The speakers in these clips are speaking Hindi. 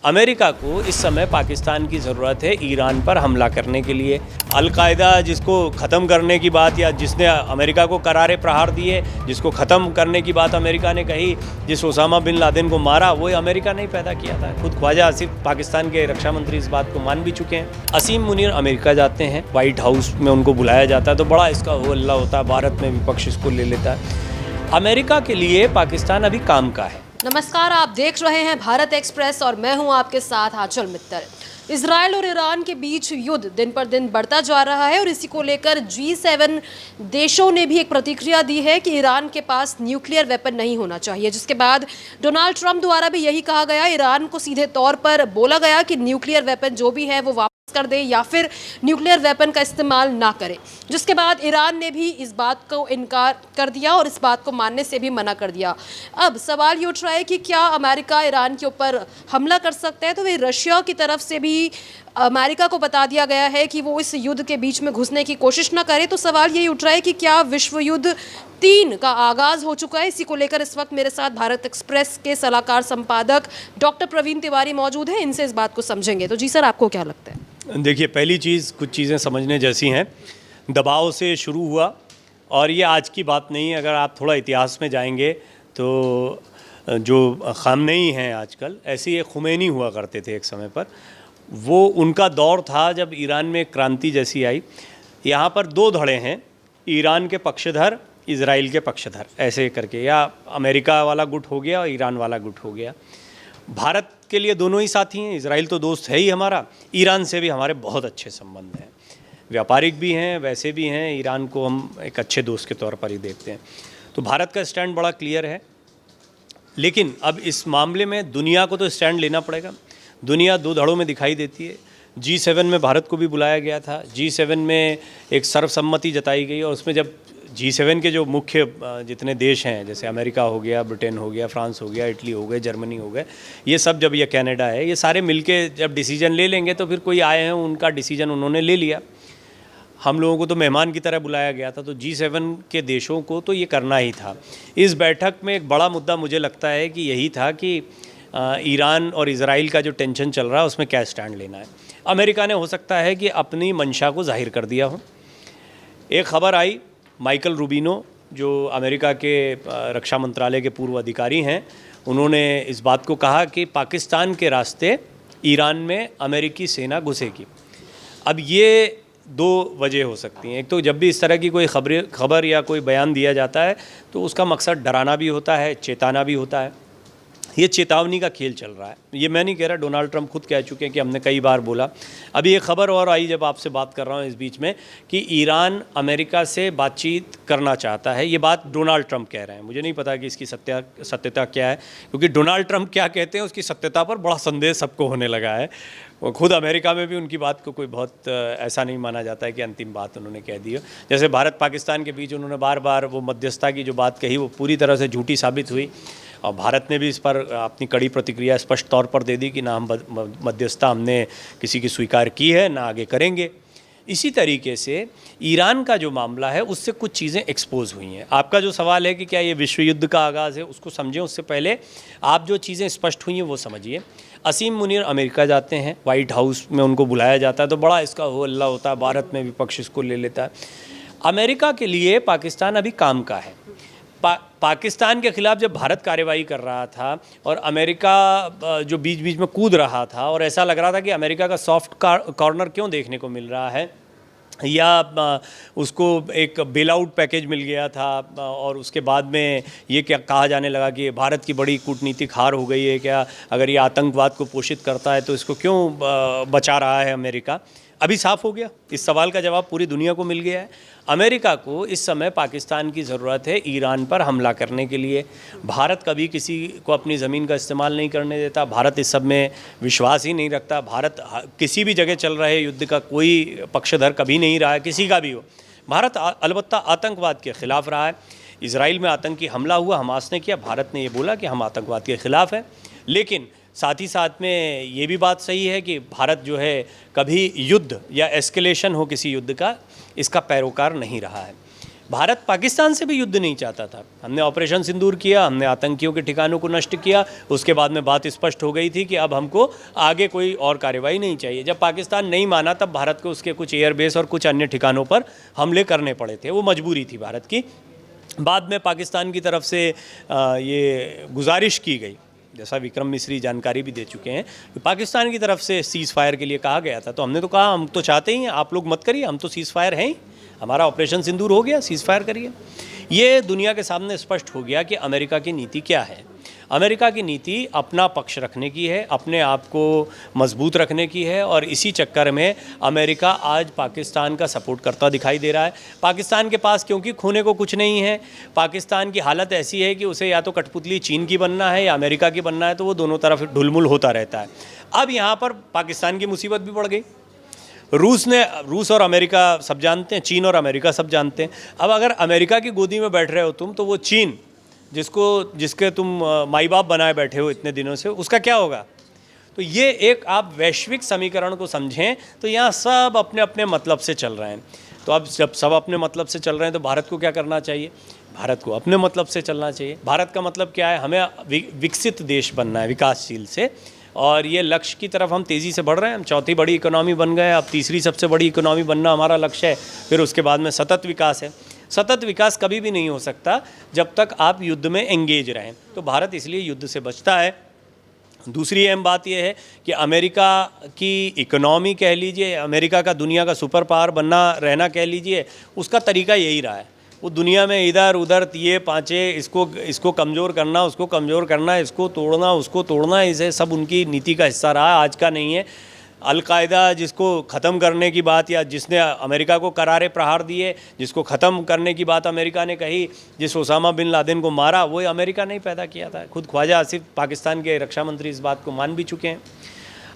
अमेरिका को इस समय पाकिस्तान की ज़रूरत है ईरान पर हमला करने के लिए। अलकायदा जिसको ख़त्म करने की बात, या जिसने अमेरिका को करारे प्रहार दिए, जिसको ख़त्म करने की बात अमेरिका ने कही, जिस ओसामा बिन लादेन को मारा, वो अमेरिका ने ही पैदा किया था। खुद ख्वाजा आसिफ पाकिस्तान के रक्षा मंत्री इस बात को मान भी चुके हैं। असीम मुनीर अमेरिका जाते हैं, वाइट हाउस में उनको बुलाया जाता है तो बड़ा इसका हो हल्ला होता है, भारत में विपक्ष इसको ले लेता है। अमेरिका के लिए पाकिस्तान अभी काम का है। नमस्कार, आप देख रहे हैं भारत एक्सप्रेस और मैं हूं आपके साथ आंचल मित्तल। इजराइल और ईरान के बीच युद्ध दिन पर दिन बढ़ता जा रहा है और इसी को लेकर G7 देशों ने भी एक प्रतिक्रिया दी है कि ईरान के पास न्यूक्लियर वेपन नहीं होना चाहिए, जिसके बाद डोनाल्ड ट्रंप द्वारा भी यही कहा गया। ईरान को सीधे तौर पर बोला गया कि न्यूक्लियर वेपन जो भी है वो वापस कर दे या फिर न्यूक्लियर वेपन का इस्तेमाल ना करे, जिसके बाद ईरान ने भी इस बात को इनकार कर दिया और इस बात को मानने से भी मना कर दिया। अब सवाल ये उठ रहा है कि क्या अमेरिका ईरान के ऊपर हमला कर सकता है, तो वे रशिया की तरफ से भी अमेरिका को बता दिया गया है कि वो इस युद्ध के बीच में घुसने की कोशिश ना करे। तो सवाल यही उठ रहा है कि क्या विश्व युद्ध 3 का आगाज हो चुका है। इसी को लेकर इस वक्त मेरे साथ भारत एक्सप्रेस के सलाहकार संपादक डॉक्टर प्रवीण तिवारी मौजूद हैं, इनसे इस बात को समझेंगे। तो जी सर, आपको क्या लगता है? देखिए, पहली चीज़, कुछ चीज़ें समझने जैसी हैं। दबाव से शुरू हुआ और ये आज की बात नहीं है। अगर आप थोड़ा इतिहास में जाएंगे तो जो ख़ामनेई हैं आजकल, ऐसे ही खुमैनी हुआ करते थे एक समय पर। वो उनका दौर था जब ईरान में क्रांति जैसी आई। यहाँ पर 2 धड़े हैं, ईरान के पक्षधर, इज़राइल के पक्षधर, ऐसे करके, या अमेरिका वाला गुट हो गया और ईरान वाला गुट हो गया। भारत के लिए दोनों ही साथी हैं। इजराइल तो दोस्त है ही हमारा, ईरान से भी हमारे बहुत अच्छे संबंध हैं, व्यापारिक भी हैं, वैसे भी हैं। ईरान को हम एक अच्छे दोस्त के तौर पर ही देखते हैं। तो भारत का स्टैंड बड़ा क्लियर है। लेकिन अब इस मामले में दुनिया को तो स्टैंड लेना पड़ेगा। दुनिया 2 धड़ों में दिखाई देती है। G7 में भारत को भी बुलाया गया था। G7 में एक सर्वसम्मति जताई गई और उसमें जब G7 के जो मुख्य जितने देश हैं, जैसे अमेरिका हो गया, ब्रिटेन हो गया, फ्रांस हो गया, इटली हो गए, जर्मनी हो गए, ये सब, जब ये कनाडा है, ये सारे मिलके जब डिसीजन ले लेंगे तो फिर कोई आए हैं, उनका डिसीजन उन्होंने ले लिया। हम लोगों को तो मेहमान की तरह बुलाया गया था, तो G7 के देशों को तो ये करना ही था। इस बैठक में एक बड़ा मुद्दा मुझे लगता है कि यही था कि ईरान और इज़राइल का जो टेंशन चल रहा है उसमें क्या स्टैंड लेना है। अमेरिका ने हो सकता है कि अपनी मंशा को जाहिर कर दिया हो। एक खबर आई, माइकल रूबिनो जो अमेरिका के रक्षा मंत्रालय के पूर्व अधिकारी हैं, उन्होंने इस बात को कहा कि पाकिस्तान के रास्ते ईरान में अमेरिकी सेना घुसेगी। अब ये 2 वजह हो सकती हैं। एक तो जब भी इस तरह की कोई खबर या कोई बयान दिया जाता है तो उसका मकसद डराना भी होता है, चेताना भी होता है। ये चेतावनी का खेल चल रहा है। ये मैं नहीं कह रहा, डोनाल्ड ट्रंप खुद कह चुके हैं कि हमने कई बार बोला। अभी एक खबर और आई जब आपसे बात कर रहा हूँ इस बीच में, कि ईरान अमेरिका से बातचीत करना चाहता है। ये बात डोनाल्ड ट्रंप कह रहे हैं। मुझे नहीं पता कि इसकी सत्यता क्या है, क्योंकि डोनाल्ड ट्रंप क्या कहते हैं उसकी सत्यता पर बड़ा संदेह सबको होने लगा है। वो खुद अमेरिका में भी उनकी बात को कोई बहुत ऐसा नहीं माना जाता है कि अंतिम बात उन्होंने कह दी हो। जैसे भारत पाकिस्तान के बीच उन्होंने बार बार वो मध्यस्थता की जो बात कही, वो पूरी तरह से झूठी साबित हुई और भारत ने भी इस पर अपनी कड़ी प्रतिक्रिया स्पष्ट तौर पर दे दी कि ना हम मध्यस्थता हमने किसी की स्वीकार की है, ना आगे करेंगे। इसी तरीके से ईरान का जो मामला है उससे कुछ चीज़ें एक्सपोज हुई हैं। आपका जो सवाल है कि क्या ये विश्व युद्ध का आगाज़ है, उसको समझें उससे पहले आप जो चीज़ें स्पष्ट हुई हैं वो समझिए। असीम मुनीर अमेरिका जाते हैं, वाइट हाउस में उनको बुलाया जाता है तो बड़ा इसका हो हल्ला होता है, भारत में विपक्ष इसको ले लेता है। अमेरिका के लिए पाकिस्तान अभी काम का है। पाकिस्तान के ख़िलाफ़ जब भारत कार्रवाई कर रहा था और अमेरिका जो बीच बीच में कूद रहा था और ऐसा लग रहा था कि अमेरिका का सॉफ्ट कॉर्नर क्यों देखने को मिल रहा है, या उसको एक बेल आउट पैकेज मिल गया था और उसके बाद में ये क्या कहा जाने लगा कि भारत की बड़ी कूटनीतिक हार हो गई है क्या, अगर ये आतंकवाद को पोषित करता है तो इसको क्यों बचा रहा है अमेरिका। अभी साफ़ हो गया, इस सवाल का जवाब पूरी दुनिया को मिल गया है। अमेरिका को इस समय पाकिस्तान की ज़रूरत है ईरान पर हमला करने के लिए। भारत कभी किसी को अपनी ज़मीन का इस्तेमाल नहीं करने देता। भारत इस सब में विश्वास ही नहीं रखता। भारत किसी भी जगह चल रहे युद्ध का कोई पक्षधर कभी नहीं रहा है, किसी का भी हो। भारत अलबत्ता आतंकवाद के ख़िलाफ़ रहा है। इजराइल में आतंकी हमला हुआ, हमास ने किया, भारत ने ये बोला कि हम आतंकवाद के ख़िलाफ़ हैं। लेकिन साथ ही साथ में ये भी बात सही है कि भारत जो है कभी युद्ध या एस्केलेशन हो किसी युद्ध का, इसका पैरोकार नहीं रहा है। भारत पाकिस्तान से भी युद्ध नहीं चाहता था। हमने ऑपरेशन सिंदूर किया, हमने आतंकियों के ठिकानों को नष्ट किया, उसके बाद में बात स्पष्ट हो गई थी कि अब हमको आगे कोई और कार्रवाई नहीं चाहिए। जब पाकिस्तान नहीं माना तब भारत को उसके कुछ एयरबेस और कुछ अन्य ठिकानों पर हमले करने पड़े थे, वो मजबूरी थी भारत की। बाद में पाकिस्तान की तरफ से ये गुजारिश की गई, जैसा विक्रम मिश्री जानकारी भी दे चुके हैं, कि पाकिस्तान की तरफ से सीज़ फायर के लिए कहा गया था। तो हमने तो कहा हम तो चाहते ही हैं, आप लोग मत करिए, हम तो सीज़ फायर हैं ही, हमारा ऑपरेशन सिंदूर हो गया, सीज़ फायर करिए। ये दुनिया के सामने स्पष्ट हो गया कि अमेरिका की नीति क्या है। अमेरिका की नीति अपना पक्ष रखने की है, अपने आप को मजबूत रखने की है, और इसी चक्कर में अमेरिका आज पाकिस्तान का सपोर्ट करता दिखाई दे रहा है। पाकिस्तान के पास क्योंकि खोने को कुछ नहीं है, पाकिस्तान की हालत ऐसी है कि उसे या तो कठपुतली चीन की बनना है या अमेरिका की बनना है, तो वो दोनों तरफ ढुलमुल होता रहता है। अब यहाँ पर पाकिस्तान की मुसीबत भी बढ़ गई। रूस और अमेरिका सब जानते हैं, चीन और अमेरिका सब जानते हैं। अब अगर अमेरिका की गोदी में बैठ रहे हो तुम, तो वो चीन जिसके तुम माई बाप बनाए बैठे हो इतने दिनों से, उसका क्या होगा? तो ये एक आप वैश्विक समीकरण को समझें तो यहाँ सब अपने अपने मतलब से चल रहे हैं। तो अब जब सब अपने मतलब से चल रहे हैं तो भारत को क्या करना चाहिए? भारत को अपने मतलब से चलना चाहिए। भारत का मतलब क्या है? हमें विकसित देश बनना है, विकासशील से, और ये लक्ष्य की तरफ हम तेज़ी से बढ़ रहे हैं। हम चौथी बड़ी इकोनॉमी बन गए, अब तीसरी सबसे बड़ी इकोनॉमी बनना हमारा लक्ष्य है। फिर उसके बाद में सतत विकास है। सतत विकास कभी भी नहीं हो सकता जब तक आप युद्ध में एंगेज रहें। तो भारत इसलिए युद्ध से बचता है। दूसरी अहम बात यह है कि अमेरिका की इकोनॉमी कह लीजिए, अमेरिका का दुनिया का सुपर पावर बनना रहना कह लीजिए, उसका तरीका यही रहा है। वो दुनिया में इधर उधर ये पाँचे, इसको कमज़ोर करना, उसको कमज़ोर करना, इसको तोड़ना, उसको तोड़ना, इसे सब उनकी नीति का हिस्सा रहा, आज का नहीं है। अलकायदा जिसको ख़त्म करने की बात, या जिसने अमेरिका को करारे प्रहार दिए, जिसको ख़त्म करने की बात अमेरिका ने कही, जिस ओसामा बिन लादेन को मारा, वो अमेरिका ने पैदा किया था। खुद ख्वाजा आसिफ पाकिस्तान के रक्षा मंत्री इस बात को मान भी चुके हैं।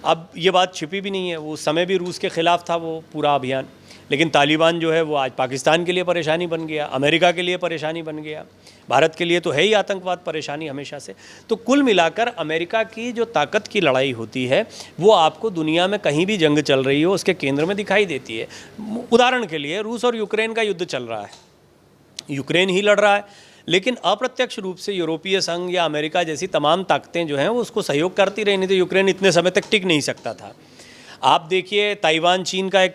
अब ये बात छिपी भी नहीं है, वो समय भी रूस के ख़िलाफ़ था वो पूरा अभियान, लेकिन तालिबान जो है वो आज पाकिस्तान के लिए परेशानी बन गया, अमेरिका के लिए परेशानी बन गया, भारत के लिए तो है ही आतंकवाद परेशानी हमेशा से। तो कुल मिलाकर अमेरिका की जो ताकत की लड़ाई होती है वो आपको दुनिया में कहीं भी जंग चल रही हो उसके केंद्र में दिखाई देती है। उदाहरण के लिए रूस और यूक्रेन का युद्ध चल रहा है, यूक्रेन ही लड़ रहा है, लेकिन अप्रत्यक्ष रूप से यूरोपीय संघ या अमेरिका जैसी तमाम ताकतें जो हैं वो उसको सहयोग करती रही, नहीं तो यूक्रेन इतने समय तक टिक नहीं सकता था। आप देखिए ताइवान चीन का एक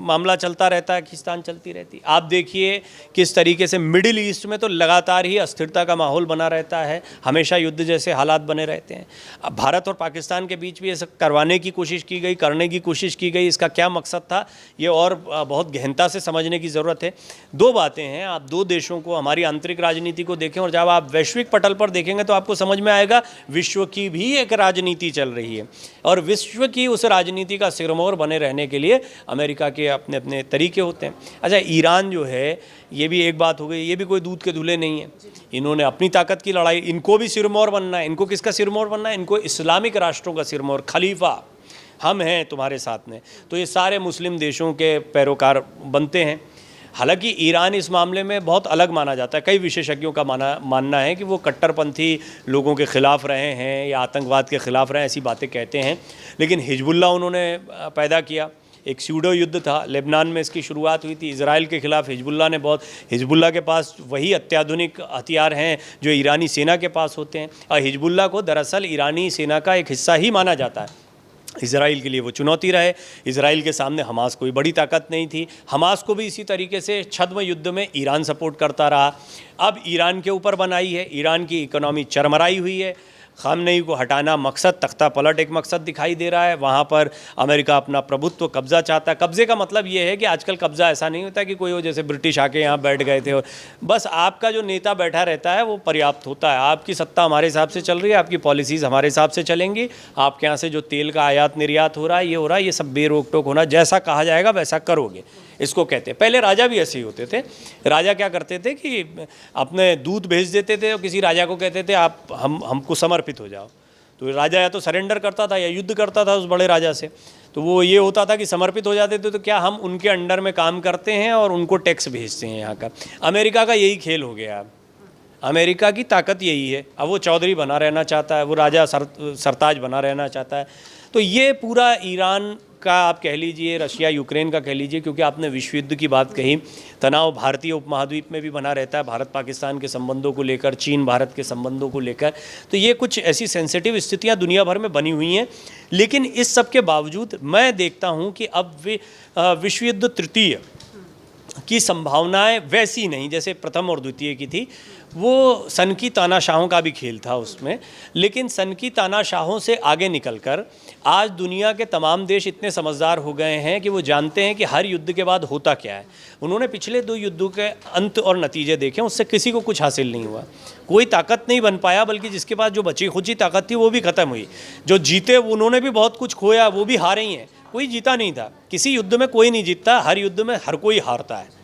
मामला चलता रहता है, खींचतान चलती रहती। आप देखिए किस तरीके से मिडिल ईस्ट में तो लगातार ही अस्थिरता का माहौल बना रहता है, हमेशा युद्ध जैसे हालात बने रहते हैं। अब भारत और पाकिस्तान के बीच भी ये सब करने की कोशिश की गई। इसका क्या मकसद था ये और बहुत गहनता से समझने की ज़रूरत है। दो बातें हैं, आप दो देशों को, हमारी आंतरिक राजनीति को देखें और जब आप वैश्विक पटल पर देखेंगे तो आपको समझ में आएगा विश्व की भी एक राजनीति चल रही है, और विश्व की उस राजनीति का सिरमौर बने रहने के लिए अमेरिका के अपने अपने तरीके होते हैं। अच्छा, ईरान जो है ये भी एक बात हो गई, ये भी कोई दूध के धुले नहीं है। इन्होंने अपनी ताकत की लड़ाई, इनको भी सिरमौर बनना है। इनको किसका सिरमौर बनना है? इनको इस्लामिक राष्ट्रों का सिरमौर, खलीफा हम हैं तुम्हारे साथ में। तो ये सारे मुस्लिम देशों के पैरोकार बनते हैं। हालांकि ईरान इस मामले में बहुत अलग माना जाता है। कई विशेषज्ञों का मानना है कि वो कट्टरपंथी लोगों के ख़िलाफ़ रहे हैं या आतंकवाद के ख़िलाफ़ रहे हैं, ऐसी बातें कहते हैं। लेकिन हिजबुल्लाह उन्होंने पैदा किया, एक स्यूडो युद्ध था, लेबनान में इसकी शुरुआत हुई थी। इजराइल के ख़िलाफ़ हिजबुल्लाह के पास वही अत्याधुनिक हथियार हैं जो ईरानी सेना के पास होते हैं, और हिजबुल्लाह को दरअसल ईरानी सेना का एक हिस्सा ही माना जाता है। इजराइल के लिए वो चुनौती रहे। इजराइल के सामने हमास कोई बड़ी ताकत नहीं थी। हमास को भी इसी तरीके से छद्म युद्ध में ईरान सपोर्ट करता रहा। अब ईरान के ऊपर बनाई है, ईरान की इकोनॉमी चरमराई हुई है। खामनेई को हटाना मकसद, तख्ता पलट एक मकसद दिखाई दे रहा है। वहाँ पर अमेरिका अपना प्रभुत्व, कब्ज़ा चाहता है। कब्ज़े का मतलब ये है कि आजकल कब्ज़ा ऐसा नहीं होता कि कोई हो जैसे ब्रिटिश आके यहाँ बैठ गए थे और बस आपका जो नेता बैठा रहता है वो पर्याप्त होता है। आपकी सत्ता हमारे हिसाब से चल रही है, आपकी पॉलिसीज़ हमारे हिसाब से चलेंगी, आपके यहाँ से जो तेल का आयात निर्यात हो रहा है, ये हो रहा है, ये सब बेरोक टोक होना, जैसा कहा जाएगा वैसा करोगे, इसको कहते हैं। पहले राजा भी ऐसे ही होते थे। राजा क्या करते थे कि अपने दूत भेज देते थे और किसी राजा को कहते थे आप हमको समर्पित हो जाओ। तो राजा या तो सरेंडर करता था या युद्ध करता था उस बड़े राजा से। तो वो ये होता था कि समर्पित हो जाते थे तो क्या हम उनके अंडर में काम करते हैं और उनको टैक्स भेजते हैं यहाँ का। अमेरिका का यही खेल हो गया। अमेरिका की ताकत यही है। अब वो चौधरी बना रहना चाहता है, वो राजा सरताज बना रहना चाहता है। तो ये पूरा ईरान का आप कह लीजिए, रशिया यूक्रेन का कह लीजिए, क्योंकि आपने विश्व युद्ध की बात कही, तनाव भारतीय उपमहाद्वीप में भी बना रहता है, भारत पाकिस्तान के संबंधों को लेकर, चीन भारत के संबंधों को लेकर। तो ये कुछ ऐसी सेंसिटिव स्थितियां दुनिया भर में बनी हुई हैं। लेकिन इस सब के बावजूद मैं देखता हूं कि अब विश्व युद्ध तृतीय की संभावनाएं वैसी नहीं जैसे प्रथम और द्वितीय की थी। वो सन की तानाशाहों का भी खेल था उसमें, लेकिन सन की तानाशाहों से आगे निकलकर आज दुनिया के तमाम देश इतने समझदार हो गए हैं कि वो जानते हैं कि हर युद्ध के बाद होता क्या है। उन्होंने पिछले 2 युद्धों के अंत और नतीजे देखे, उससे किसी को कुछ हासिल नहीं हुआ, कोई ताकत नहीं बन पाया, बल्कि जिसके पास जो बची खुची ताकत थी वो भी ख़त्म हुई। जो जीते उन्होंने भी बहुत कुछ खोया, वो भी हारे ही हैं, कोई जीता नहीं था। किसी युद्ध में कोई नहीं जीतता, हर युद्ध में हर कोई हारता है,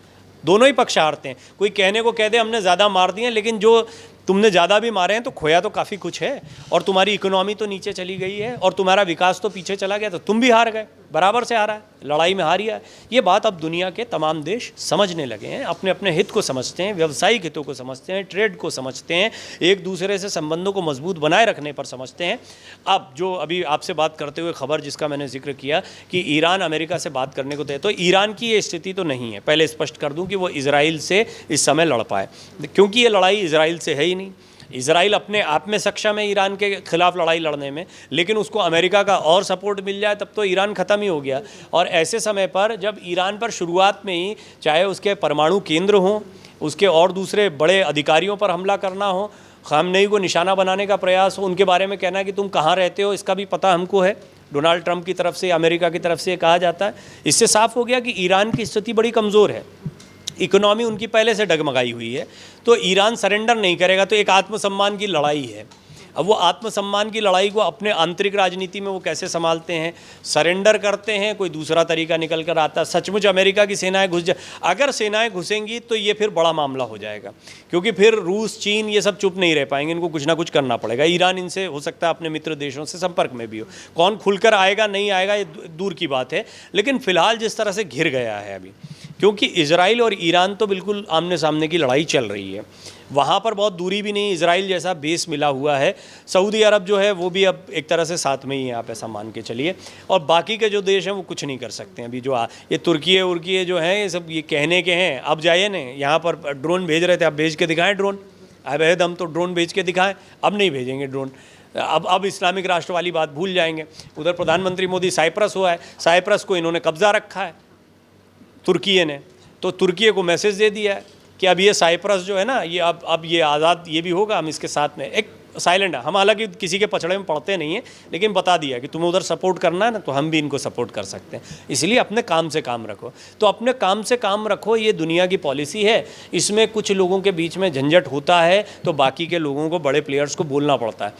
दोनों ही पक्ष हारते हैं। कोई कहने को कह दे हमने ज़्यादा मार दिए, लेकिन जो तुमने ज़्यादा भी मारे हैं तो खोया तो काफ़ी कुछ है, और तुम्हारी इकोनॉमी तो नीचे चली गई है, और तुम्हारा विकास तो पीछे चला गया, तो तुम भी हार गए, बराबर से हारा है, लड़ाई में हारिया है। ये बात अब दुनिया के तमाम देश समझने लगे हैं, अपने अपने हित को समझते हैं, व्यावसायिक हितों को समझते हैं, ट्रेड को समझते हैं, एक दूसरे से संबंधों को मजबूत बनाए रखने पर समझते हैं। अब जो अभी आपसे बात करते हुए खबर जिसका मैंने जिक्र किया कि ईरान अमेरिका से बात करने को तय, तो ईरान की ये स्थिति तो नहीं है। पहले स्पष्ट कर दूं कि वो इजराइल से इस समय लड़ पाए, क्योंकि ये लड़ाई इजराइल से है ही नहीं। इजराइल अपने आप में सक्षम है ईरान के खिलाफ लड़ाई लड़ने में, लेकिन उसको अमेरिका का और सपोर्ट मिल जाए तब तो ईरान ख़त्म ही हो गया। और ऐसे समय पर जब ईरान पर शुरुआत में ही चाहे उसके परमाणु केंद्र हों, उसके और दूसरे बड़े अधिकारियों पर हमला करना हो, खामनेई को निशाना बनाने का प्रयास हो, उनके बारे में कहना कि तुम कहाँ रहते हो इसका भी पता हमको है, डोनाल्ड ट्रंप की तरफ से, अमेरिका की तरफ से कहा जाता है। इससे साफ हो गया कि ईरान की स्थिति बड़ी कमज़ोर है, इकोनॉमी उनकी पहले से डगमगाई हुई है। तो ईरान सरेंडर नहीं करेगा, तो एक आत्मसम्मान की लड़ाई है। अब वो आत्मसम्मान की लड़ाई को अपने आंतरिक राजनीति में वो कैसे संभालते हैं, सरेंडर करते हैं, कोई दूसरा तरीका निकल कर आता। सचमुच अमेरिका की सेनाएं घुस जाए, अगर सेनाएं घुसेंगी तो ये फिर बड़ा मामला हो जाएगा, क्योंकि फिर रूस, चीन ये सब चुप नहीं रह पाएंगे, इनको कुछ ना कुछ करना पड़ेगा। ईरान इनसे हो सकता है अपने मित्र देशों से संपर्क में भी हो, कौन खुलकर आएगा नहीं आएगा ये दूर की बात है। लेकिन फिलहाल जिस तरह से घिर गया है अभी, क्योंकि इजराइल और ईरान तो बिल्कुल आमने सामने की लड़ाई चल रही है, वहाँ पर बहुत दूरी भी नहीं, इजराइल जैसा बेस मिला हुआ है। सऊदी अरब जो है वो भी अब एक तरह से साथ में ही है, आप ऐसा मान के चलिए। और बाकी के जो देश हैं वो कुछ नहीं कर सकते हैं अभी। जो ये तुर्की उर्की जो हैं, ये सब ये कहने के हैं। अब जाइए ना, यहाँ पर ड्रोन भेज रहे थे, अब भेज के दिखाएं ड्रोन, अब हम तो ड्रोन भेज के दिखाएं, अब नहीं भेजेंगे ड्रोन। अब इस्लामिक राष्ट्र वाली बात भूल जाएंगे। उधर प्रधानमंत्री मोदी साइप्रस हुआ है, साइप्रस को इन्होंने कब्जा रखा है तुर्की ने, तो तुर्की को मैसेज दे दिया है कि अब ये साइप्रस जो है ना, ये अब ये आज़ाद ये भी होगा, हम इसके साथ में एक साइलेंट है। हम हालांकि किसी के पचड़े में पड़ते नहीं हैं, लेकिन बता दिया कि तुम्हें उधर सपोर्ट करना है ना, तो हम भी इनको सपोर्ट कर सकते हैं। इसलिए अपने काम से काम रखो। तो अपने काम से काम रखो, ये दुनिया की पॉलिसी है। इसमें कुछ लोगों के बीच में झंझट होता है तो बाकी के लोगों को, बड़े प्लेयर्स को बोलना पड़ता है।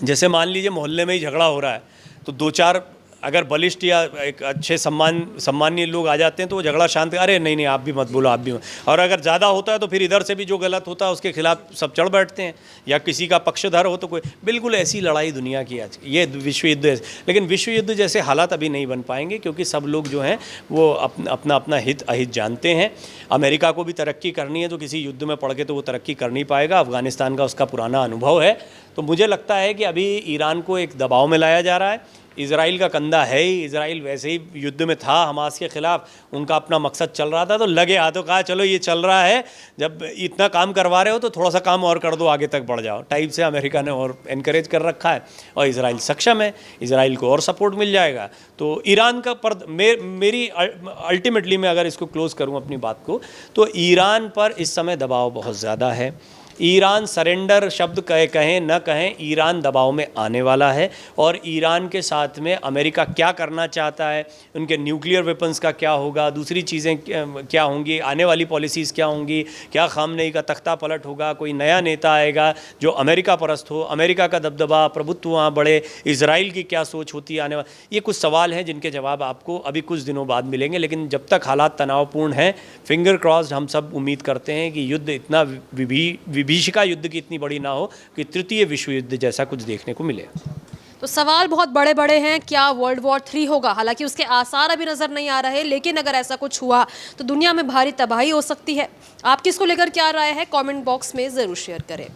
जैसे मान लीजिए मोहल्ले में ही झगड़ा हो रहा है, तो 2-4 अगर बलिष्ठ या एक अच्छे सम्मानीय लोग आ जाते हैं तो वो झगड़ा शांत, अरे नहीं आप भी मत बोलो, आप भी मत। और अगर ज़्यादा होता है तो फिर इधर से भी जो गलत होता है उसके खिलाफ सब चढ़ बैठते हैं, या किसी का पक्षधर हो तो कोई। बिल्कुल ऐसी लड़ाई दुनिया की आज, ये विश्व युद्ध है। लेकिन विश्व युद्ध जैसे हालात अभी नहीं बन पाएंगे, क्योंकि सब लोग जो हैं वो अपना अपना हित अहित जानते हैं। अमेरिका को भी तरक्की करनी है तो किसी युद्ध में पड़ के तो वो तरक्की कर नहीं पाएगा। अफगानिस्तान का उसका पुराना अनुभव है। तो मुझे लगता है कि अभी ईरान को एक दबाव में लाया जा रहा है। इजराइल का कंधा है ही, इजराइल वैसे ही युद्ध में था हमास के खिलाफ, उनका अपना मकसद चल रहा था, तो लगे हाथों कहा चलो ये चल रहा है, जब इतना काम करवा रहे हो तो थोड़ा सा काम और कर दो, आगे तक बढ़ जाओ टाइप से अमेरिका ने और एनकरेज कर रखा है। और इजराइल सक्षम है, इजराइल को और सपोर्ट मिल जाएगा। तो ईरान का मेरी अल्टीमेटली मैं अगर इसको क्लोज करूँ अपनी बात को, तो ईरान पर इस समय दबाव बहुत ज़्यादा है। ईरान सरेंडर शब्द कहें न कहें, ईरान दबाव में आने वाला है। और ईरान के साथ में अमेरिका क्या करना चाहता है, उनके न्यूक्लियर वेपन्स का क्या होगा, दूसरी चीज़ें क्या होंगी, आने वाली पॉलिसीज़ क्या होंगी, क्या खामनेई का तख्ता पलट होगा, कोई नया नेता आएगा जो अमेरिका परस्त हो, अमेरिका का दबदबा प्रभुत्व वहाँ बढ़े, इजराइल की क्या सोच होती है आने वाली। ये कुछ सवाल हैं जिनके जवाब आपको अभी कुछ दिनों बाद मिलेंगे। लेकिन जब तक हालात तनावपूर्ण हैं, फिंगर क्रॉस्ड, हम सब उम्मीद करते हैं कि युद्ध इतना विभीषिका युद्ध की इतनी बड़ी ना हो कि तृतीय विश्व युद्ध जैसा कुछ देखने को मिले। तो तो सवाल बहुत बड़े बड़े हैं, क्या वर्ल्ड वॉर 3 होगा? हालांकि उसके आसार अभी नज़र नहीं आ रहे, लेकिन अगर ऐसा कुछ हुआ तो दुनिया में भारी तबाही हो सकती है। आपकी इसको लेकर क्या राय है? कमेंट बॉक्स में ज़रूर शेयर करें।